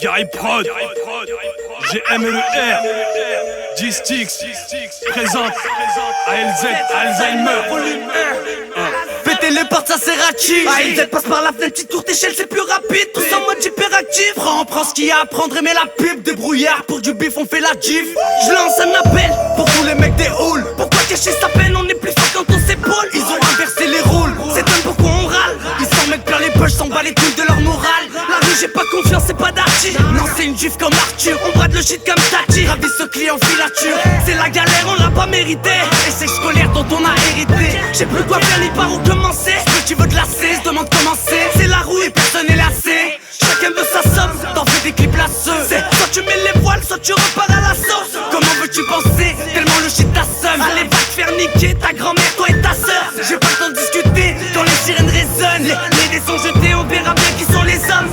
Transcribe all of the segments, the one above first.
Gary Prod, GM et le R, G-Stix, présente, ALZ, Alzheimer, volume 1. Péter les portes, ça c'est rachi. ALZ passe par la fenêtre, petite courte échelle, c'est plus rapide. Tous en mode hyperactif. Prends ce qu'il y a à prendre, mais la pipe. Débrouillard pour du bif, on fait la gif. Je lance un appel pour tous les mecs des halls. Pourquoi cacher sa peine, on est plus fort quand on s'épaule. Ils ont inversé les rôles, c'est dingue pourquoi on râle. Ils s'en mettent plein les poches, s'en bat les couilles de leur morale. La rue, j'ai pas confiance, c'est pas d'archi. Non, c'est une gif comme Arthur, on brade le shit comme Tati. Ravis ce client filature, c'est la galère, on l'a pas mérité. Échec scolaire dont on a hérité. J'ai plus quoi faire ni par où commencer. Ce que tu veux de la C, se demande comment c'est la roue et personne est lassé. Chacun veut sa somme, t'en fais des clips lasseux. C'est soit tu mets les voiles, soit tu repars à la sauce. Comment veux-tu penser, tellement le shit t'assomme. Allez va te faire niquer ta grand-mère, toi et ta sœur. J'ai pas le temps de discuter quand les sirènes résonnent. Les dés sont jetés, on verra bien qui sont les hommes.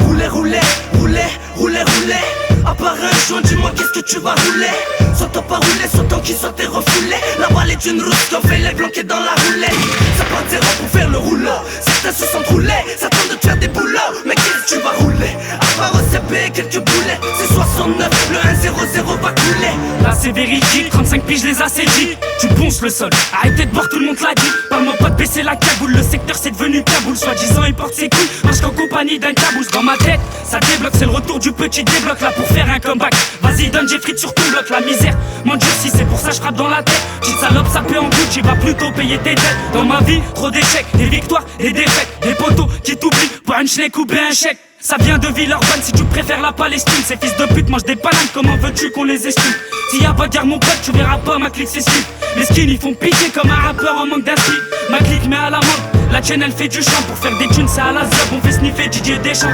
Rouler, rouler, rouler, rouler, rouler. À part un joint, dis-moi qu'est-ce que tu vas rouler. Soit t'as pas roulé, soit tant qu'ils sont tes refoulés. La balle est une rousse qu'on fait les bloquer dans la roulette. Ça partira pour faire le rouleau. Certains se sentent roulés, ça tente de te faire des boulots. Mais qu'est-ce que tu vas rouler? À part OCP, quelques boulets. C'est 69, le 1-0-0 va couler. Là c'est véridique, 35 piges les assédis. Tu ponces le sol, arrêtez de boire, tout le monde l'a dit. Parle-moi pas de baisser la cagoule, le secteur c'est devenu Kaboul. Soi-disant il porte ses couilles, marche qu'en compagnie d'un cabouche. Dans ma tête, ça débloque, c'est le retour du petit débloc. Là pour faire un comeback, vas-y donne, j'ai frites sur ton bloc. La misère m'endurcit, c'est pour ça je frappe dans la tête. Petite salope, ça peut en doute, tu vas plutôt payer tes dettes. Dans ma vie, trop d'échecs, des victoires, des défaites. Des poteaux qui t'oublient pour une schneck ou bien un chèque. Ça vient de Villeurbanne, si tu préfères la Palestine. Ces fils de pute mangent des bananes, comment veux-tu qu'on les estime? S'il y a bagarre mon pote, tu verras pas ma clique c'est slip. Les skins ils font piquer comme un rappeur en manque d'inspi. Ma clique met à la mode, la chaîne elle fait du chant. Pour faire des thunes c'est à la zob, on fait sniffer Didier Deschamps.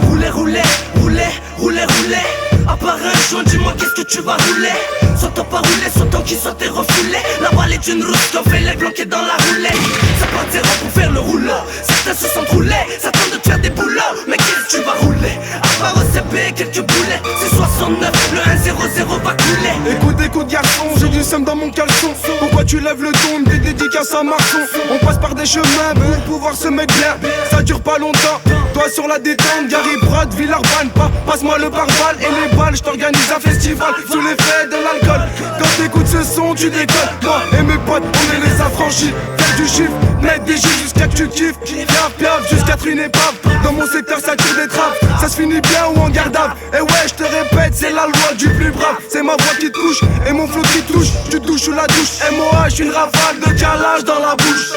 Rouler, rouler, rouler, rouler, rouler. À part un joint, dis-moi qu'est-ce que tu vas rouler. Soit t'as pas roulé, soit tant qu'ils sont tes refoulés. La balle est une rousse qu'on fait les bloquer dans la roulette. Ça partira pour faire le rouleau. Certains se sentent roulés, ça tente de te faire des boulots. Mais qu'est-ce que tu vas rouler? À part OCP, quelques boulets. C'est 69, le 1-0-0 va couler. Écoute garçon, j'ai du seum dans mon caleçon. Pourquoi tu lèves le ton, des dédicaces à Marson. On passe par des chemins pour pouvoir se mettre bien. Ça dure pas longtemps, toi sur la détente. Gary Prod, Villeurbanne, passe-moi le pare-balles et les balles. J't'organise un festival sous l'effet de l'alcool. Quand t'écoutes ce son, tu déconnes. Moi et mes potes, on est les affranchis. Faire du chiffre, mettre des gifs jusqu'à que tu kiffes. Piaf piaf, jusqu'à une épave. Dans mon secteur, ça tire des trappes. Ça se finit bien ou en gardable. Et ouais, j'te répète, c'est la loi du plus brave. C'est ma voix qui te touche et mon flow qui touche. Tu douches sous la douche. MOH, une rafale de calage dans la bouche.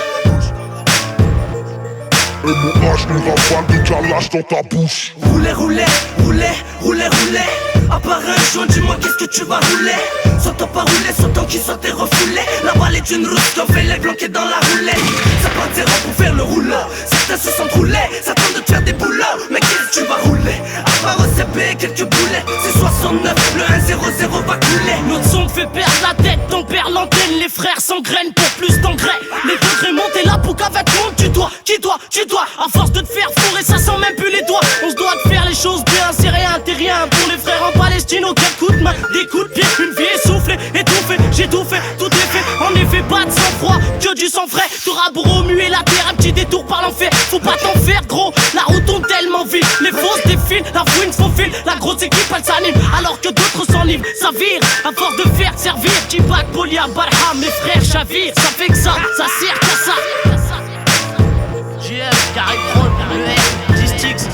MOH, une rafale de calage dans ta bouche. Rouler, rouler, rouler, rouler, rouler. À part un joint, dis-moi qu'est-ce que tu vas rouler. Soit t'as pas roulé, soit tant qu'ils sont tes refoulés. La balle est une rousse qu'on fait les bloquer dans la roulette. Ça partira pour faire le rouleau. Certains se sentent roulés, ça tente de te faire des boulots. Mais qu'est-ce que tu vas rouler? À part OCP, quelques boulets. C'est 69, le 1-0-0 va couler. Notre son te fait perdre la tête, ton père l'antenne. Les frères s'engrainent pour plus d'engrais. Les degrés montent et la boucle avec monde. Tu dois, à force de te faire fourrer, ça sent même plus les doigts. On se doit de faire les choses bien, c'est rien, t'es rien. Pour les frères en Palestine, aucun coup de main, des coups de pied, une vie essoufflée, étouffée. J'ai tout fait, tout est fait. En effet, pas de sang froid, que du sang frais. T'auras beau remuer la terre, un petit détour par l'enfer. Faut pas t'en faire gros, la route tourne tellement vite. Les fausses défilent, la fouine se faufile. La grosse équipe elle s'anime, alors que d'autres s'enlivrent. Ça vire, à force de faire servir. T-Bac, Polia, Barham, mes frères chavirent. Ça fait que ça sert qu'à ça. GM, Gary Prod, le R, G-Stix.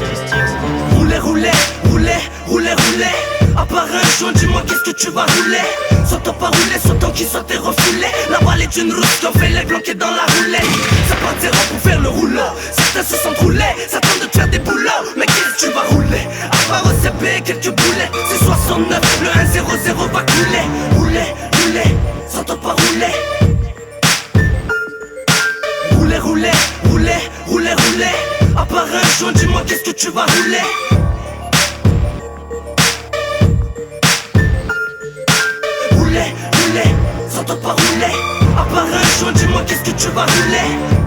Rouler, rouler, rouler, rouler, rouler. À part un joint, dis-moi qu'est-ce que tu vas rouler. Soit t'as pas roulé, soit tant qu'ils sont tes refoulés. La balle est une rousse qu'on fait les bloquer dans la roulette. Ça partira pour faire le rouleau. Certains se sentent roulés, ça tente de te faire des boulots. Mais qu'est-ce que tu vas rouler? À part OCP, quelques boulets. C'est 69, le 1-0-0 va couler. Rouler, rouler, soit t'as pas roulé. Rouler, rouler, rouler, rouler, rouler. À part un joint, dis-moi qu'est-ce que tu vas rouler. Rouler, rouler, sans t'en pas rouler. À part un joint, dis-moi qu'est-ce que tu vas rouler.